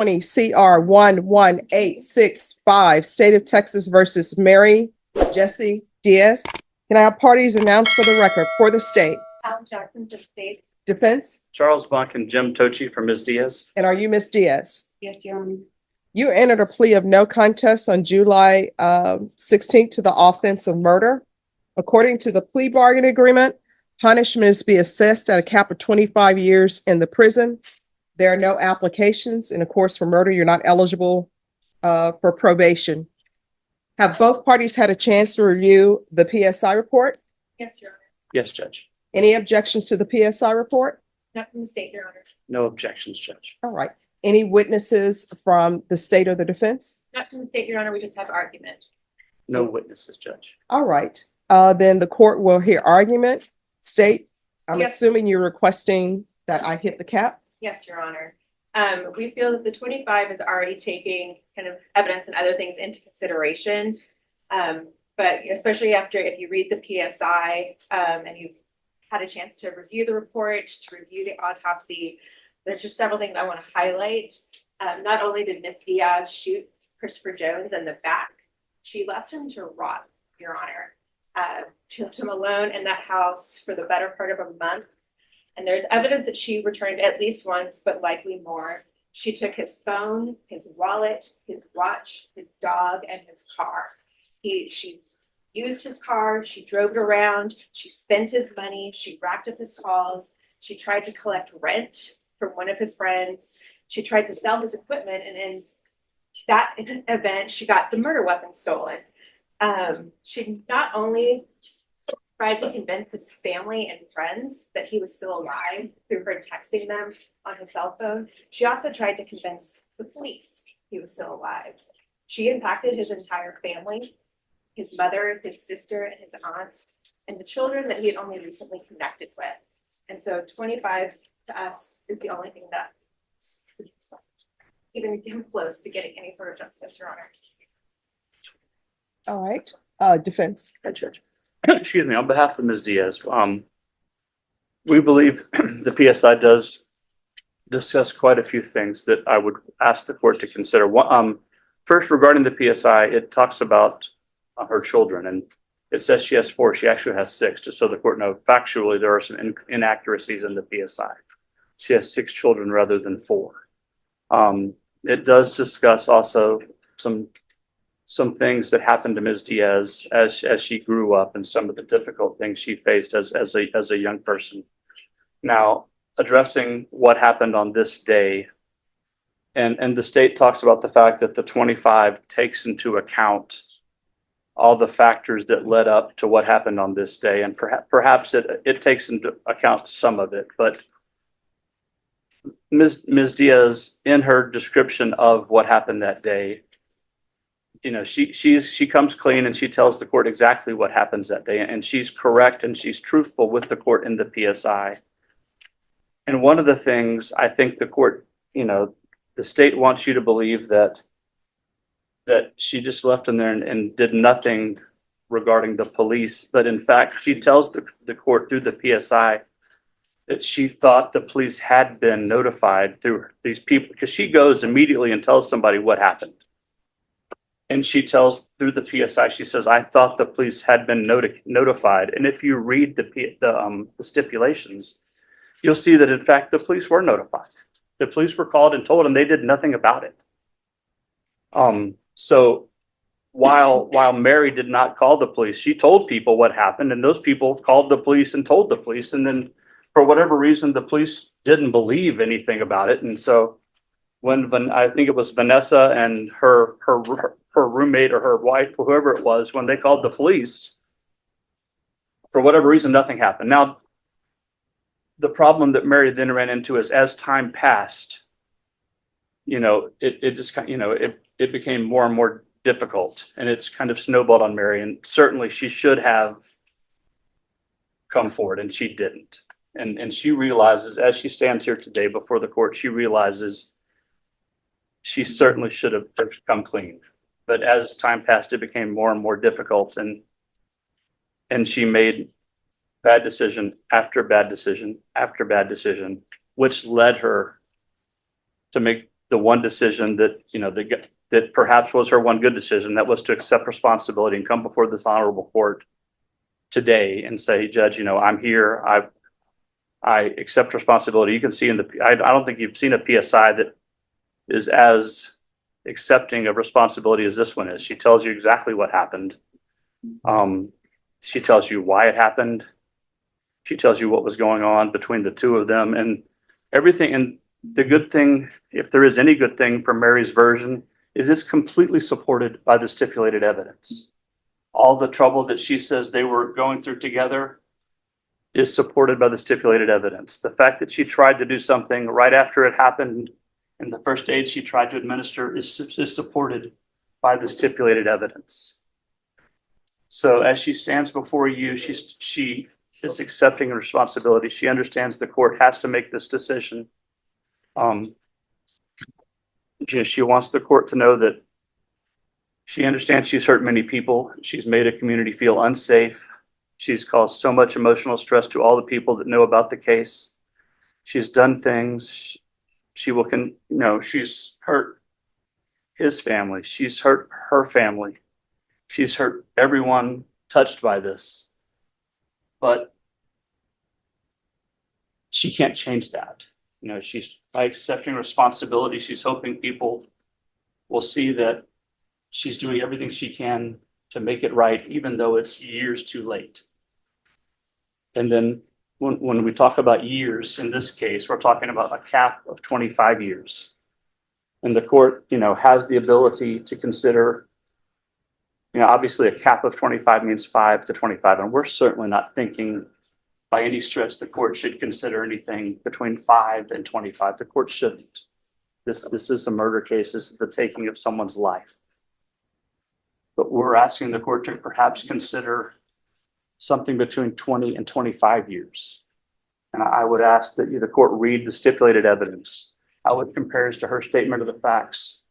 20 CR 11865, State of Texas versus Mary Jesse Diaz. Can I have parties announced for the record for the state? Alan Jackson for the state. Defense? Charles Buck and Jim Tochi for Ms. Diaz. And are you Ms. Diaz? Yes, Your Honor. You entered a plea of no contest on July 16th to the offense of murder. According to the plea bargain agreement, punishment is to be assessed at a cap of 25 years in the prison. There are no applications, and of course, for murder, you're not eligible for probation. Have both parties had a chance to review the PSI report? Yes, Your Honor. Yes, Judge. Any objections to the PSI report? Not from the state, Your Honor. No objections, Judge. All right. Any witnesses from the state or the defense? Not from the state, Your Honor. We just have argument. No witnesses, Judge. All right. Then the court will hear argument. State, I'm Yes. assuming you're requesting that I hit the cap? Yes, Your Honor. We feel that the 25 is already taking kind of evidence and other things into consideration. But especially after, if you read the PSI and you've had a chance to review the report, to review the autopsy, there's just several things I want to highlight. Not only did Miss Diaz shoot Christopher Jones in the back, she left him to rot, Your Honor. She left him alone in that house for the better part of a month. And there's evidence that she returned at least once, but likely more. She took his phone, his wallet, his watch, his dog, and his car. She used his car, she drove it around, she spent his money, she racked up his calls, she tried to collect rent from one of his friends, she tried to sell his equipment, and in that event, she got the murder weapon stolen. She not only tried to convince his family and friends that he was still alive through her texting them on his cell phone, she also tried to convince the police he was still alive. She impacted his entire family, his mother, his sister, and his aunt, and the children that he had only recently connected with. And so 25 to us is the only thing that even came close to getting any sort of justice, Your Honor. All right. Defense. Hey, Judge. Excuse me, on behalf of Ms. Diaz, we believe the PSI does discuss quite a few things that I would ask the court to consider. First, regarding the PSI, it talks about her children, and it says she has 4. She actually has 6, just so the court knows. Factually, there are some inaccuracies in the PSI. She has 6 children rather than 4. It does discuss also some things that happened to Ms. Diaz as she grew up, and some of the difficult things she faced as a young person. Now, addressing what happened on this day, and the state talks about the fact that the 25 takes into account all the factors that led up to what happened on this day, and perhaps it takes into account some of it, but Ms. Diaz, in her description of what happened that day, you know, she comes clean and she tells the court exactly what happens that day, and she's correct and she's truthful with the court in the PSI. And one of the things I think the court, you know, the state wants you to believe that she just left in there and did nothing regarding the police, but in fact, she tells the court through the PSI that she thought the police had been notified through these people, because she goes immediately and tells somebody what happened. And she tells through the PSI, she says, I thought the police had been notified. And if you read the stipulations, you'll see that in fact, the police were notified. The police were called and told, and they did nothing about it. So while Mary did not call the police, she told people what happened, and those people called the police and told the police. And then for whatever reason, the police didn't believe anything about it. And so when I think it was Vanessa and her roommate or her wife, or whoever it was, when they called the police, for whatever reason, nothing happened. Now, the problem that Mary then ran into is as time passed, you know, it just kind of, you know, it became more and more difficult, and it's kind of snowballed on Mary. And certainly she should have come forward, and she didn't. And she realizes, as she stands here today before the court, she realizes she certainly should have come clean. But as time passed, it became more and more difficult, and she made bad decision after bad decision after bad decision, which led her to make the one decision that, that perhaps was her one good decision, that was to accept responsibility and come before this honorable court today and say, Judge, I'm here. I accept responsibility. You can see I don't think you've seen a PSI that is as accepting of responsibility as this one is. She tells you exactly what happened. She tells you why it happened. She tells you what was going on between the two of them and everything. And the good thing, if there is any good thing from Mary's version, is it's completely supported by the stipulated evidence. All the trouble that she says they were going through together is supported by the stipulated evidence. The fact that she tried to do something right after it happened and the first aid she tried to administer is supported by the stipulated evidence. So as she stands before you, she is accepting responsibility. She understands the court has to make this decision. She wants the court to know that she understands she's hurt many people. She's made a community feel unsafe. She's caused so much emotional stress to all the people that know about the case. She's done things. She's hurt his family. She's hurt her family. She's hurt everyone touched by this. But she can't change that. She's by accepting responsibility, she's hoping people will see that she's doing everything she can to make it right, even though it's years too late. And then when we talk about years, in this case, we're talking about a cap of 25 years. And the court, has the ability to consider, obviously a cap of 25 means 5 to 25. And we're certainly not thinking by any stretch the court should consider anything between 5 and 25. The court shouldn't. This is a murder case. This is the taking of someone's life. But we're asking the court to perhaps consider something between 20 and 25 years. And I would ask that the court read the stipulated evidence, how it compares to her statement of the facts.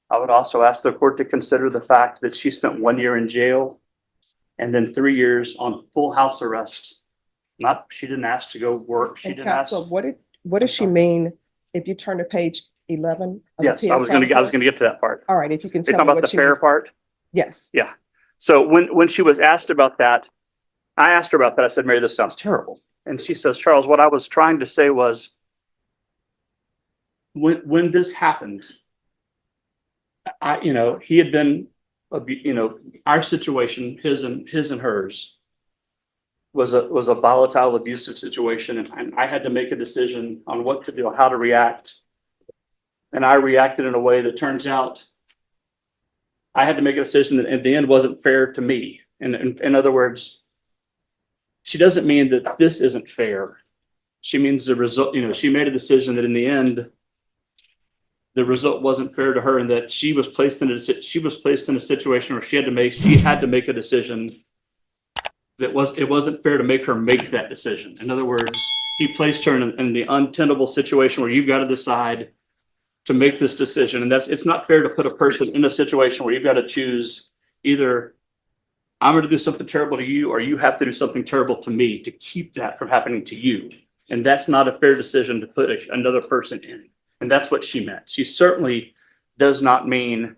I would also ask the court to consider the fact that she spent 1 year in jail and then 3 years on full house arrest. She didn't ask to go work. She didn't ask. So what does she mean if you turn to page 11? Yes, I was going to get to that part. All right, if you can You're tell talking me about what the she fair means. part? Yes. Yeah. So when she was asked about that, I asked her about that. I said, Mary, this sounds terrible. And she says, Charles, what I was trying to say was when this happened, he had been, our situation, his and hers was a volatile, abusive situation. And I had to make a decision on what to do, how to react. And I reacted in a way that turns out I had to make a decision that at the end wasn't fair to me. And in other words, she doesn't mean that this isn't fair. She means the result, she made a decision that in the end, the result wasn't fair to her, and that she was placed in a situation where she had to make a decision that it wasn't fair to make her make that decision. In other words, he placed her in the untenable situation where you've got to decide to make this decision. And it's not fair to put a person in a situation where you've got to choose either I'm going to do something terrible to you, or you have to do something terrible to me to keep that from happening to you. And that's not a fair decision to put another person in. And that's what she meant. She certainly does not mean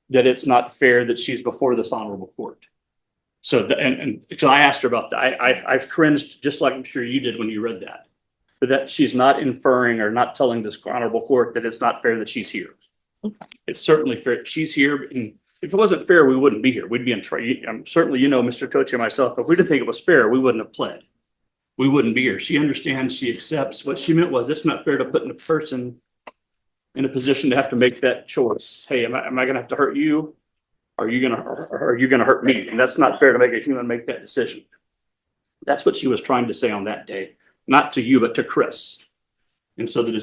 that it's not fair that she's before this honorable court. So, so I asked her about that. I cringed just like I'm sure you did when you read that. But that she's not inferring or not telling this honorable court that it's not fair that she's here. It's certainly fair. She's here. And if it wasn't fair, we wouldn't be here. We'd be in trouble. Certainly, Mr. Tochi and myself, if we didn't think it was fair, we wouldn't have pled. We wouldn't be here. She understands, she accepts. What she meant was it's not fair to put in a person in a position to have to make that choice. Hey, am I going to have to hurt you? Or are you going to hurt me? And that's not fair to make a human make that decision. That's what she was trying to say on that day. Not to you, but to Chris. And so that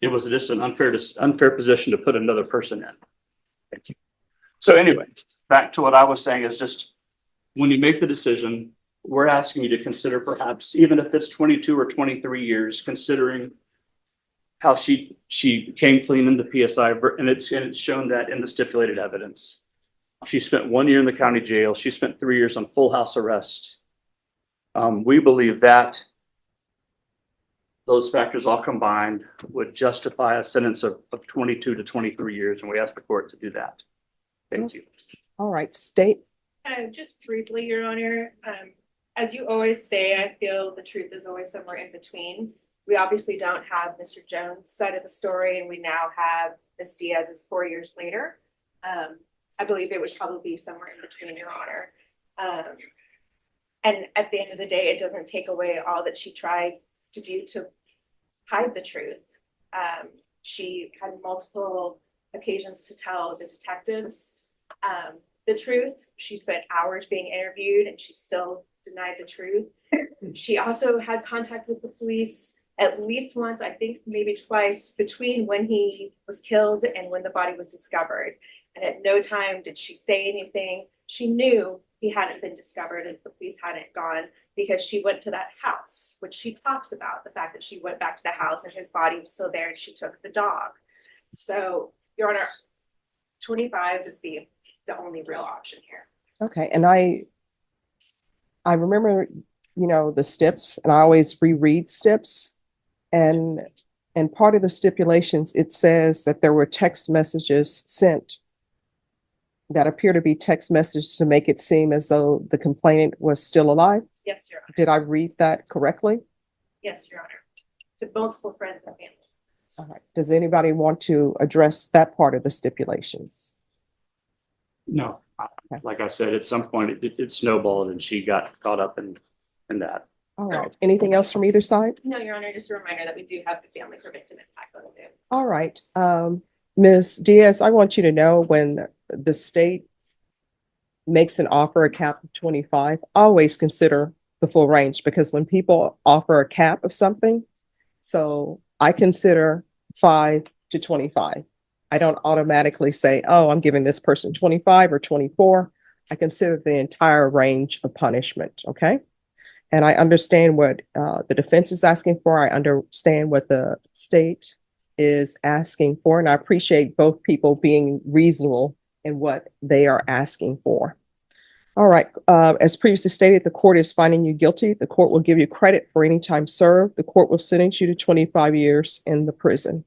it was just an unfair position to put another person in. Thank you. So anyway, back to what I was saying is just when you make the decision, we're asking you to consider perhaps, even if it's 22 or 23 years, considering how she came clean in the PSI, and it's shown that in the stipulated evidence. She spent 1 year in the county jail. She spent 3 years on full house arrest. We believe that those factors all combined would justify a sentence of 22 to 23 years, and we ask the court to do that. Thank you. All right, state. Just briefly, Your Honor, as you always say, I feel the truth is always somewhere in between. We obviously don't have Mr. Jones' side of the story, and we now have Ms. Diaz's 4 years later. I believe it would probably be somewhere in between, Your Honor. And at the end of the day, it doesn't take away all that she tried to do to hide the truth. She had multiple occasions to tell the detectives the truth. She spent hours being interviewed and she still denied the truth. She also had contact with the police at least once, I think maybe twice, between when he was killed and when the body was discovered. And at no time did she say anything. She knew he hadn't been discovered and the police hadn't gone because she went to that house, which she talks about, the fact that she went back to the house and his body was still there and she took the dog. So, Your Honor, 25 is the only real option here. Okay, and I remember, the steps, and I always reread steps, and part of the stipulations, it says that there were text messages sent that appear to be text messages to make it seem as though the complainant was still alive. Yes, Your Honor. Did I read that correctly? Yes, Your Honor. To multiple friends and family. All right. Does anybody want to address that part of the stipulations? No, Okay. like I said, at some point it snowballed and she got caught up in that. All right. Anything else from either side? No, Your Honor, just a reminder that we do have the family preventive impact on Zoom. All right. Ms. Diaz, I want you to know when the state makes an offer a cap of 25, always consider the full range, because when people offer a cap of something, so I consider 5 to 25. I don't automatically say, oh, I'm giving this person 25 or 24. I consider the entire range of punishment, okay? And I understand what the defense is asking for. I understand what the state is asking for, and I appreciate both people being reasonable in what they are asking for. All right, as previously stated, the court is finding you guilty. The court will give you credit for any time served. The court will sentence you to 25 years in the prison.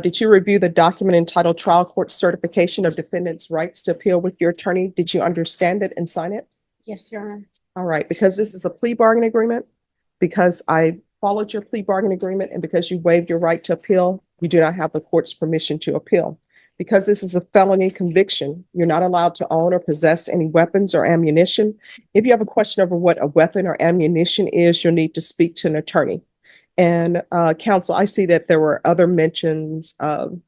Did you review the document entitled Trial Court Certification of Defendant's Rights to Appeal with your attorney? Did you understand it and sign it? Yes, Your Honor. All right, because this is a plea bargain agreement, because I followed your plea bargain agreement, and because you waived your right to appeal, you do not have the court's permission to appeal. Because this is a felony conviction, you're not allowed to own or possess any weapons or ammunition. If you have a question over what a weapon or ammunition is, you'll need to speak to an attorney. And counsel, I see that there were other mentions of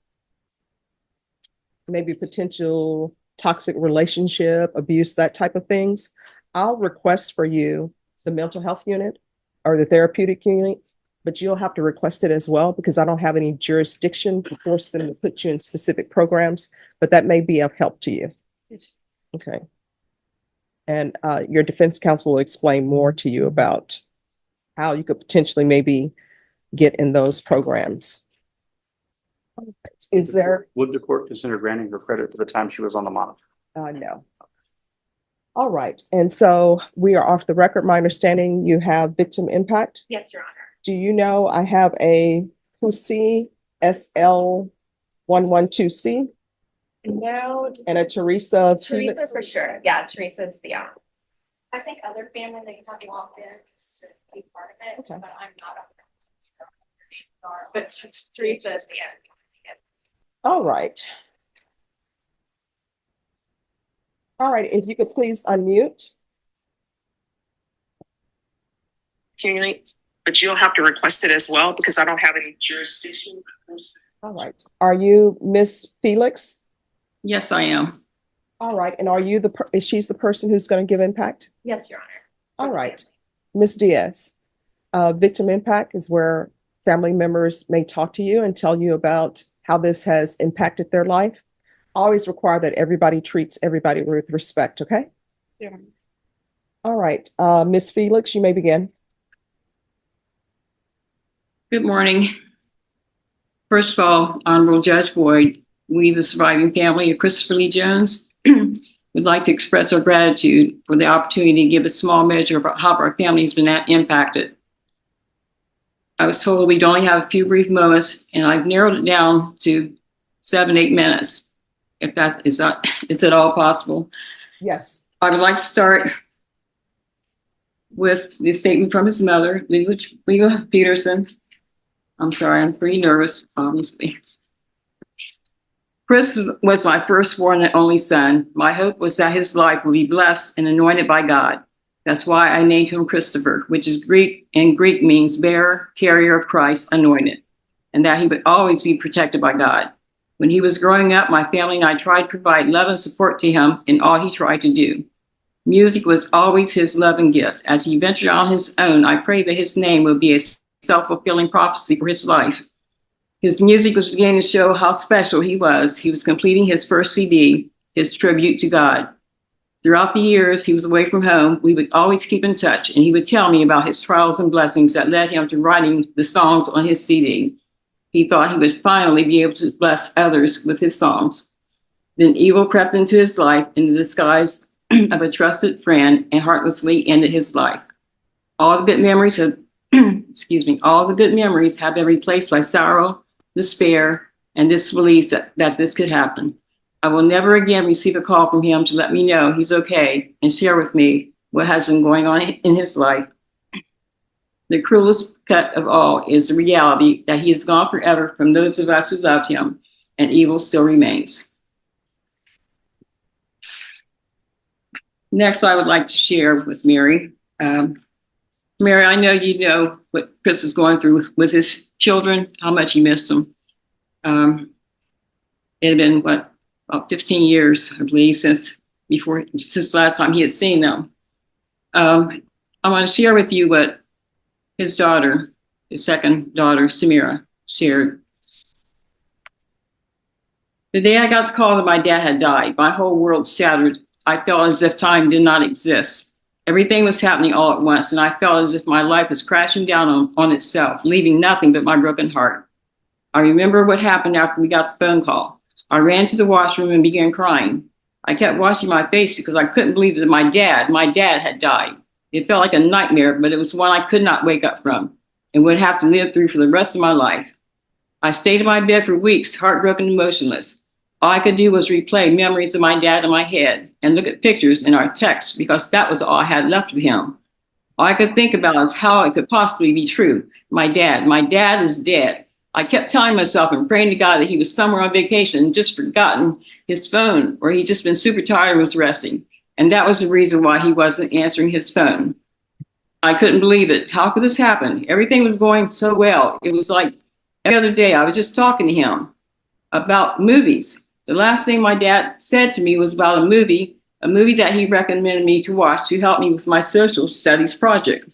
maybe potential toxic relationship, abuse, that type of things. I'll request for you the mental health unit or the therapeutic unit, but you'll have to request it as well, because I don't have any jurisdiction to force them to put you in specific programs, but that may be of help to you. Okay. And your defense counsel will explain more to you about how you could potentially maybe get in those programs. Is there? Would the court consider granting her credit for the time she was on the monitor? No. All right. And so we are off the record. My understanding, you have victim impact. Yes, Your Honor. Do you know I have a Pussy SL112C No. and a Teresa? Teresa for sure. Yeah, Teresa's the I think other family that you have logged in just to be part of it, Okay. but I'm not. but Teresa's the All right. All right. If you could please unmute. But you'll have to request it as well, because I don't have any jurisdiction. All right. Are you Miss Felix? Yes, I am. All right. And are you is she's the person who's going to give impact? Yes, Your Honor. All right. Miss Diaz, victim impact is where family members may talk to you and tell you about how this has impacted their life. Always require that everybody treats everybody with respect, okay? Yeah. All right. Miss Felix, you may begin. Good morning. First of all, Honorable Judge Boyd, we, the surviving family of Christopher Lee Jones, would like to express our gratitude for the opportunity to give a small measure of how our family has been impacted. I was told we'd only have a few brief moments, and I've narrowed it down to 7-8 minutes, if that is at all possible. Yes. I would like to start with the statement from his mother, Leah Peterson. I'm sorry, I'm pretty nervous, obviously. Chris was my firstborn and only son. My hope was that his life would be blessed and anointed by God. That's why I named him Christopher, which is Greek, and Greek means bearer, carrier of Christ, anointed, and that he would always be protected by God. When he was growing up, my family and I tried to provide love and support to him in all he tried to do. Music was always his love and gift. As he ventured on his own, I pray that his name would be a self-fulfilling prophecy for his life. His music was beginning to show how special he was. He was completing his first CD, his tribute to God. Throughout the years he was away from home, we would always keep in touch, and he would tell me about his trials and blessings that led him to writing the songs on his CD. He thought he would finally be able to bless others with his songs. Then evil crept into his life in the disguise of a trusted friend and heartlessly ended his life. All the good memories have, all the good memories have been replaced by sorrow, despair, and disbelief that this could happen. I will never again receive a call from him to let me know he's okay and share with me what has been going on in his life. The cruelest cut of all is the reality that he is gone forever from those of us who loved him, and evil still remains. Next, I would like to share with Mary. Mary, I know you know what Chris is going through with his children, how much he missed them. It had been, about 15 years, I believe, since last time he had seen them. I want to share with you what his daughter, his second daughter, Samira, shared. The day I got the call that my dad had died, my whole world shattered. I felt as if time did not exist. Everything was happening all at once, and I felt as if my life was crashing down on itself, leaving nothing but my broken heart. I remember what happened after we got the phone call. I ran to the washroom and began crying. I kept washing my face because I couldn't believe that my dad had died. It felt like a nightmare, but it was one I could not wake up from and would have to live through for the rest of my life. I stayed in my bed for weeks, heartbroken and motionless. All I could do was replay memories of my dad in my head and look at pictures in our texts because that was all I had left of him. All I could think about is how it could possibly be true. My dad is dead. I kept telling myself and praying to God that he was somewhere on vacation and just forgotten his phone, or he'd just been super tired and was resting. And that was the reason why he wasn't answering his phone. I couldn't believe it. How could this happen? Everything was going so well. It was like every other day I was just talking to him about movies. The last thing my dad said to me was about a movie that he recommended me to watch to help me with my social studies project.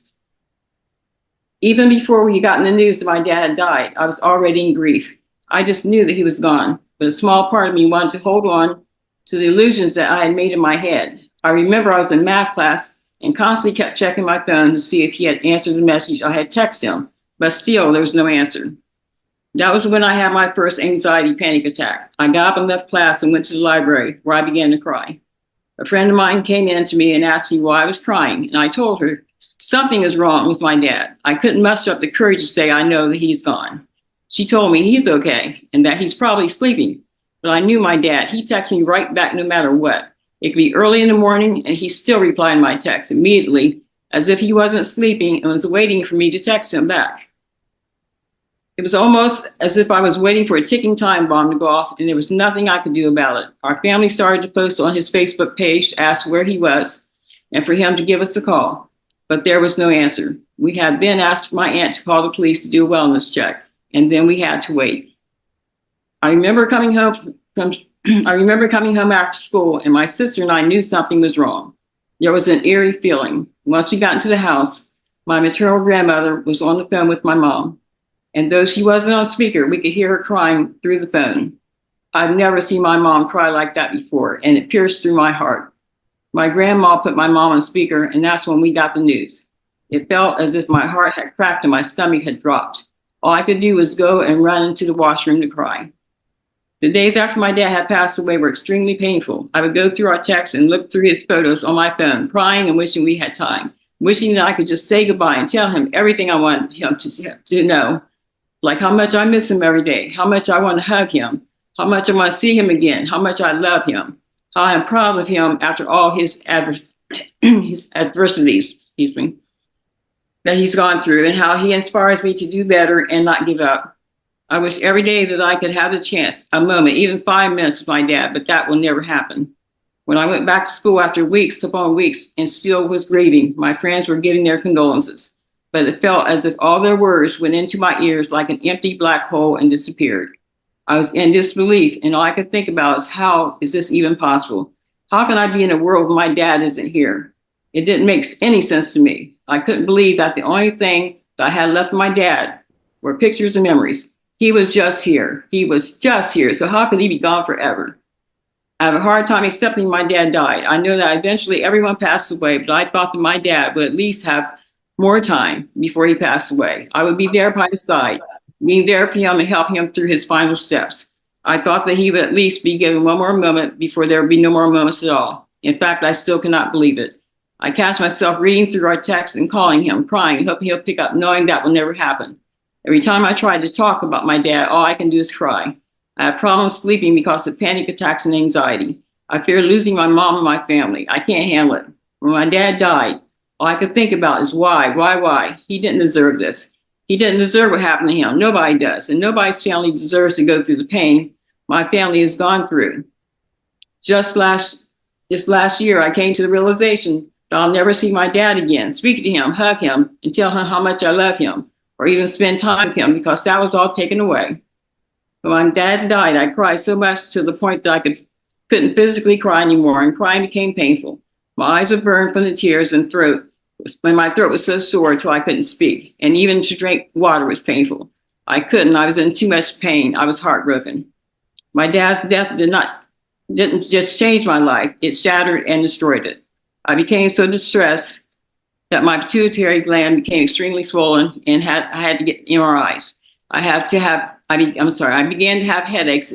Even before we got in the news that my dad had died, I was already in grief. I just knew that he was gone, but a small part of me wanted to hold on to the illusions that I had made in my head. I remember I was in math class and constantly kept checking my phone to see if he had answered the message I had texted him, but still there was no answer. That was when I had my first anxiety panic attack. I got up and left class and went to the library, where I began to cry. A friend of mine came in to me and asked me why I was crying, and I told her, something is wrong with my dad. I couldn't muster up the courage to say I know that he's gone. She told me he's okay and that he's probably sleeping. But I knew my dad. He texted me right back no matter what. It could be early in the morning and he still replied to my text immediately as if he wasn't sleeping and was waiting for me to text him back. It was almost as if I was waiting for a ticking time bomb to go off and there was nothing I could do about it. Our family started to post on his Facebook page to ask where he was and for him to give us a call. But there was no answer. We had then asked my aunt to call the police to do a wellness check, and then we had to wait. I remember coming home after school, and my sister and I knew something was wrong. There was an eerie feeling. Once we got into the house, my maternal grandmother was on the phone with my mom, and though she wasn't on speaker, we could hear her crying through the phone. I've never seen my mom cry like that before, and it pierced through my heart. My grandma put my mom on speaker, and that's when we got the news. It felt as if my heart had cracked and my stomach had dropped. All I could do was go and run into the washroom to cry. The days after my dad had passed away were extremely painful. I would go through our texts and look through his photos on my phone, crying and wishing we had time. wishing that I could just say goodbye and tell him everything I wanted him to know. Like how much I miss him every day, how much I want to hug him, how much I want to see him again, how much I love him, how I'm proud of him after all his his adversities, excuse me, that he's gone through, and how he inspires me to do better and not give up. I wish every day that I could have the chance, a moment, even 5 minutes with my dad, but that will never happen. When I went back to school after weeks upon weeks and still was grieving, my friends were giving their condolences, but it felt as if all their words went into my ears like an empty black hole and disappeared. I was in disbelief, and all I could think about is, how is this even possible? How can I be in a world where my dad isn't here? It didn't make any sense to me. I couldn't believe that the only thing that I had left of my dad were pictures and memories. He was just here. He was just here. So how could he be gone forever? I have a hard time accepting my dad died. I know that eventually everyone passed away, but I thought that my dad would at least have more time before he passed away. I would be there by his side, being there for him and helping him through his final steps. I thought that he would at least be given one more moment before there would be no more moments at all. In fact, I still cannot believe it. I catch myself reading through our text and calling him, crying, hoping he'll pick up, knowing that will never happen. Every time I try to talk about my dad, all I can do is cry. I have problems sleeping because of panic attacks and anxiety. I fear losing my mom and my family. I can't handle it. When my dad died, all I could think about is why? He didn't deserve this. He didn't deserve what happened to him. Nobody does. And nobody's family deserves to go through the pain my family has gone through. This last year, I came to the realization that I'll never see my dad again, speak to him, hug him, and tell him how much I love him, or even spend time with him, because that was all taken away. When my dad died, I cried so much to the point that I couldn't physically cry anymore, and crying became painful. My eyes were burned from the tears, and my throat was so sore until I couldn't speak, and even to drink water was painful. I couldn't. I was in too much pain. I was heartbroken. My dad's death didn't just change my life; it shattered and destroyed it. I became so distressed that my pituitary gland became extremely swollen, and I had to get MRIs. I began to have headaches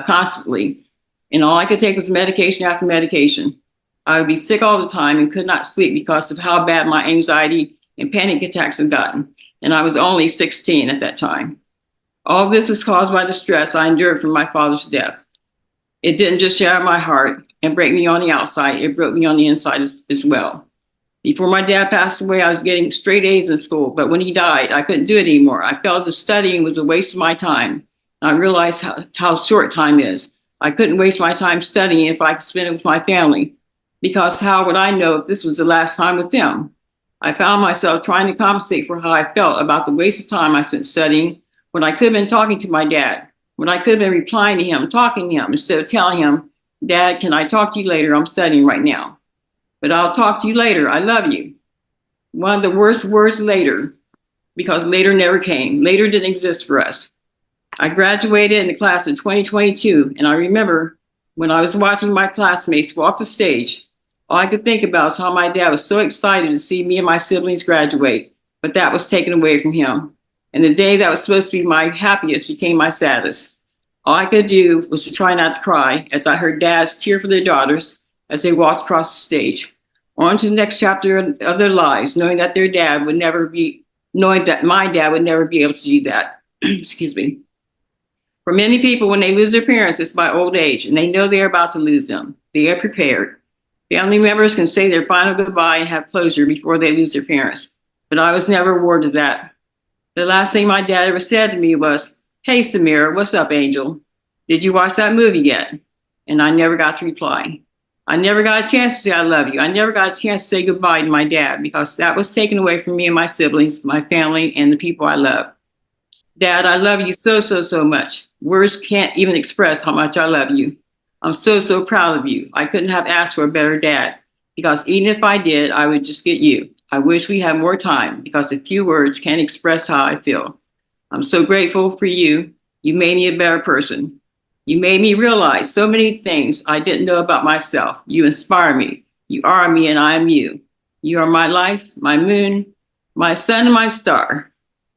constantly, and all I could take was medication after medication. I would be sick all the time and could not sleep because of how bad my anxiety and panic attacks had gotten, and I was only 16 at that time. All this is caused by the stress I endured from my father's death. It didn't just shatter my heart and break me on the outside, it broke me on the inside as well. Before my dad passed away, I was getting straight A's in school, but when he died, I couldn't do it anymore. I felt as if studying was a waste of my time. I realized how short time is. I couldn't waste my time studying if I could spend it with my family, because how would I know if this was the last time with them? I found myself trying to compensate for how I felt about the waste of time I spent studying, when I could have been talking to my dad, when I could have been replying to him, talking to him, instead of telling him, "Dad, can I talk to you later? I'm studying right now." But I'll talk to you later. I love you. One of the worst words, later, because later never came. Later didn't exist for us. I graduated in the class of 2022, and I remember when I was watching my classmates walk the stage, all I could think about is how my dad was so excited to see me and my siblings graduate, but that was taken away from him. And the day that was supposed to be my happiest became my saddest. All I could do was to try not to cry as I heard dads cheer for their daughters as they walked across the stage, on to the next chapter of their lives, knowing that my dad would never be able to do that. Excuse me. For many people, when they lose their parents, it's by old age, and they know they're about to lose them. They are prepared. Family members can say their final goodbye and have closure before they lose their parents. But I was never awarded that. The last thing my dad ever said to me was, "Hey, Samira, what's up, Angel? Did you watch that movie yet?" And I never got to reply. I never got a chance to say I love you. I never got a chance to say goodbye to my dad, because that was taken away from me and my siblings, my family, and the people I love. Dad, I love you so, so, so much. Words can't even express how much I love you. I'm so, so proud of you. I couldn't have asked for a better dad, because even if I did, I would just get you. I wish we had more time, because a few words can't express how I feel. I'm so grateful for you. You made me a better person. You made me realize so many things I didn't know about myself. You inspire me. You are me and I am you. You are my life, my moon, my sun, and my star.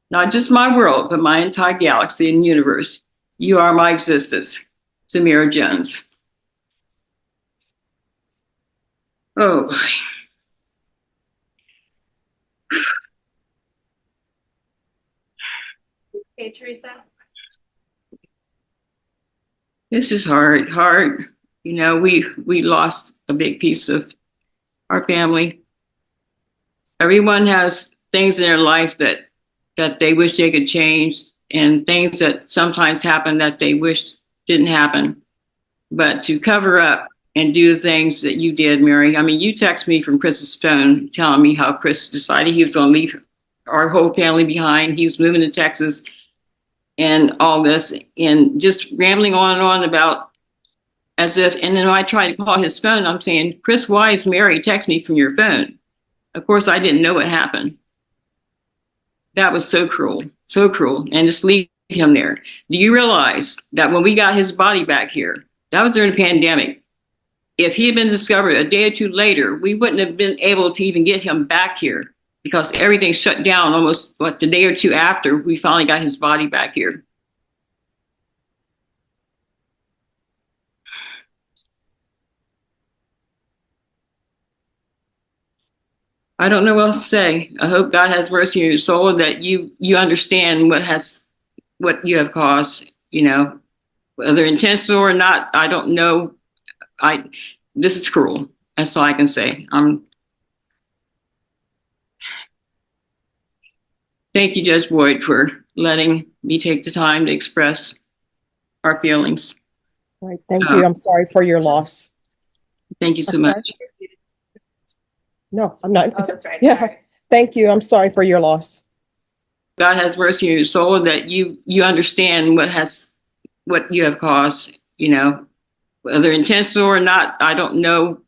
Not just my world, but my entire galaxy and universe. You are my existence. Samira Jones. Oh, Okay, Teresa? This is hard. You know, we lost a big piece of our family. Everyone has things in their life that they wish they could change, and things that sometimes happen that they wish didn't happen. But to cover up and do the things that you did, Mary. I mean, you text me from Chris's phone telling me how Chris decided he was going to leave our whole family behind. He was moving to Texas and all this, and just rambling on and on about as if, and then when I tried to call his phone, I'm saying, Chris, why is Mary text me from your phone? Of course, I didn't know what happened. That was so cruel, and just leave him there. Do you realize that when we got his body back here, that was during the pandemic. If he had been discovered a day or two later, we wouldn't have been able to even get him back here because everything shut down almost the day or two after we finally got his body back here. I don't know what else to say. I hope God has mercy on your soul, that you understand what you have caused, you know, whether intentional or not. I don't know. This is cruel. That's all I can say. Thank you, Judge Boyd, for letting me take the time to express our feelings. All right, thank you. I'm sorry for your loss. Thank you so I'm sorry? much. No, I'm not. Oh, that's right. Yeah. Sorry. Thank you. I'm sorry for your loss. God has mercy on your soul, that you understand what you have caused, you know, whether intentional or not. I don't know.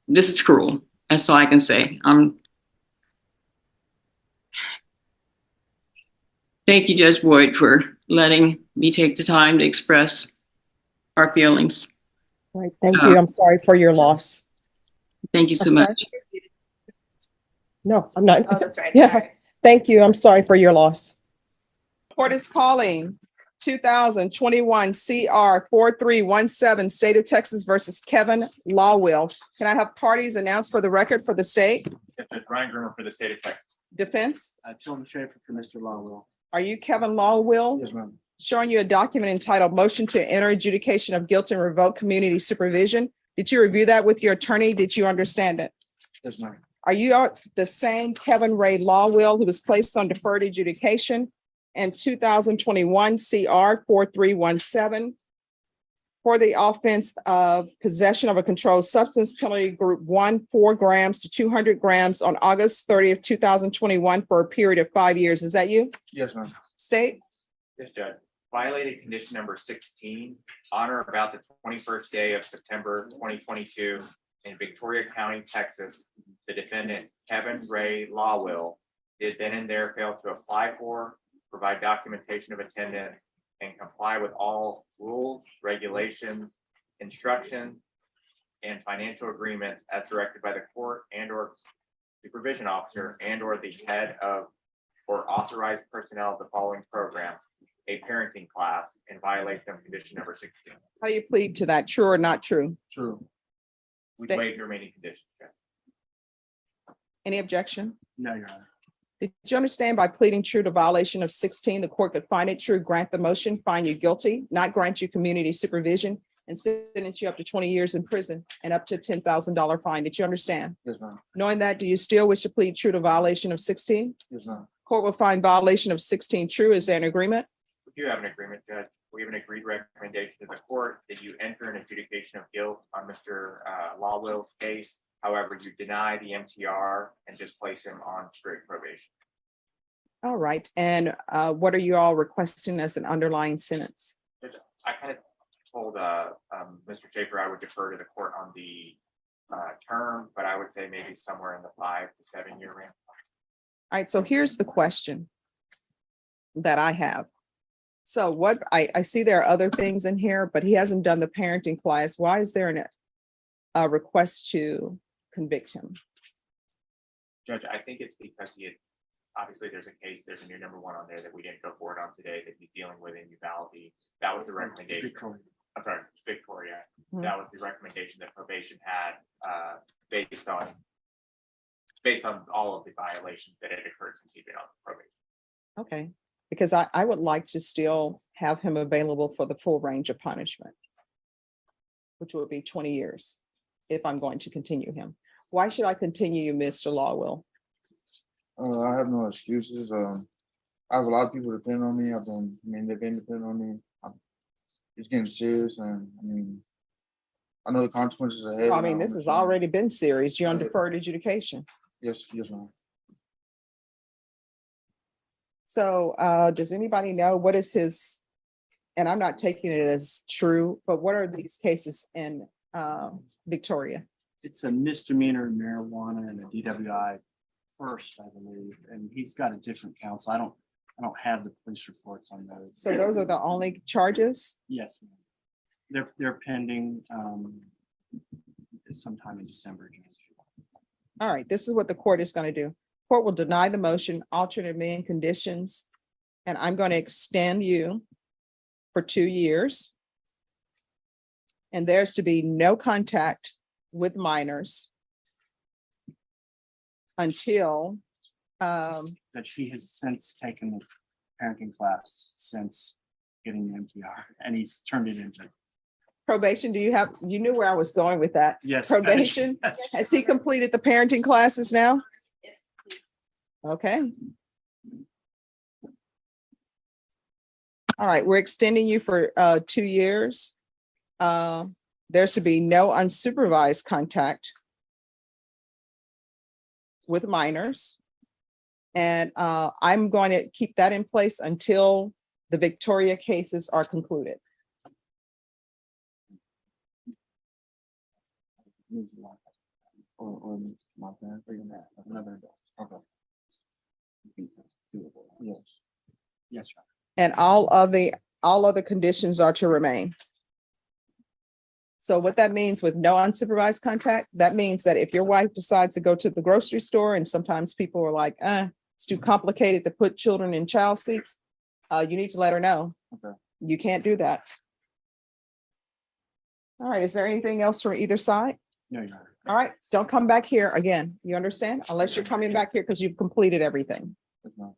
This is cruel. That's all I can say. Thank you, Judge Boyd, for letting me take the time to express our feelings. All right, thank you. I'm sorry for your loss. Thank you so I'm sorry? much. No, I'm not. Oh, that's right. Yeah. Sorry. Thank you. I'm sorry for your loss. Court is calling 2021 CR 4317, State of Texas versus Kevin Lawwill. Can I have parties announced for the record for the state? Ryan Grimmer for the state of Texas. Defense? Tom Schaefer for Mr. Lawwell. Are you Kevin Lawwill? Yes, ma'am. Showing you a document entitled Motion to Enter Adjudication of Guilt and Revoke Community Supervision. Did you review that with your attorney? Did you understand it? Yes, ma'am. Are you the same Kevin Ray Lawwill who was placed on deferred adjudication in 2021 CR 4317 for the offense of possession of a controlled substance, penalty group 1, 4 grams to 200 grams on August 30th, 2021 for a period of 5 years? Is that you? Yes, ma'am. State? Yes, Judge. Violated condition number 16, on or about the 21st day of September 2022 in Victoria County, Texas. The defendant, Kevin Ray Lawwill, did then and there fail to apply for, provide documentation of attendance, and comply with all rules, regulations, instructions, and financial agreements as directed by the court and or supervision officer and or the head of or authorized personnel of the following program, a parenting class, in violation of condition number 16. How do you plead to that? True or not true? True. We State. waive the remaining conditions, Judge. Any objection? No, Your Honor. Did you understand by pleading true to violation of 16, the court could find it true, grant the motion, find you guilty, not grant you community supervision, and sentence you up to 20 years in prison and up to $10,000 fine? Did you understand? Yes, ma'am. Knowing that, do you still wish to plead true to violation of 16? Yes, ma'am. Court will find violation of 16 true. Is there an agreement? We do have an agreement, Judge. We have an agreed recommendation to the court that you enter an adjudication of guilt on Mr. Lawwill's case. However, you deny the MTR and just place him on strict probation. All right. And what are you all requesting as an underlying sentence? Judge, I kind of told Mr. Schaefer I would defer to the court on the term, but I would say maybe somewhere in the 5 to 7 year range. All right. So here's the question that I have. So what I see there are other things in here, but he hasn't done the parenting class. Why is there a request to convict him? Judge, I think it's because he had, obviously there's a case, there's a new number 1 on there that we didn't go forward on today that he's dealing with in Uvalde. That was the recommendation. Victoria. I'm sorry, Victoria. Mhm. That was the recommendation that probation had based on based on all of the violations that had occurred since he'd been on probation. Okay, because I would like to still have him available for the full range of punishment, which would be 20 years if I'm going to continue him. Why should I continue you, Mr. Lawwell? I have no excuses. I have a lot of people depending on me. They've been depending on me. It's getting serious, and I know the consequences ahead. I mean, this has already been serious. You're on deferred adjudication. Yes, ma'am. So does anybody know what is his, and I'm not taking it as true, but what are these cases in Victoria? It's a misdemeanor marijuana and a DWI first, I believe, and he's got a different counsel. I don't have the police reports on those. So those are the only charges? Yes, ma'am. They're pending sometime in December. All right, this is what the court is going to do. Court will deny the motion, alternate amend conditions, and I'm going to extend you for 2 years. And there's to be no contact with minors until That she has since taken the parenting class since getting the MTR, and he's turned it into, probation. You knew where I was going with that. yes. Probation. Has he completed the parenting classes now? Okay. All right, we're extending you for 2 years. There's to be no unsupervised contact with minors. And I'm going to keep that in place until the Victoria cases are concluded. Or my parents, another adult. Okay. Yes. Yes, sir. And all other conditions are to remain. So what that means with no unsupervised contact, that means that if your wife decides to go to the grocery store, and sometimes people are like, it's too complicated to put children in child seats, you need to let her know. Okay. You can't do that. All right, is there anything else from either side? No, you're not. All right, don't come back here again. You understand? Unless you're coming back here because you've completed everything. Yes, ma'am.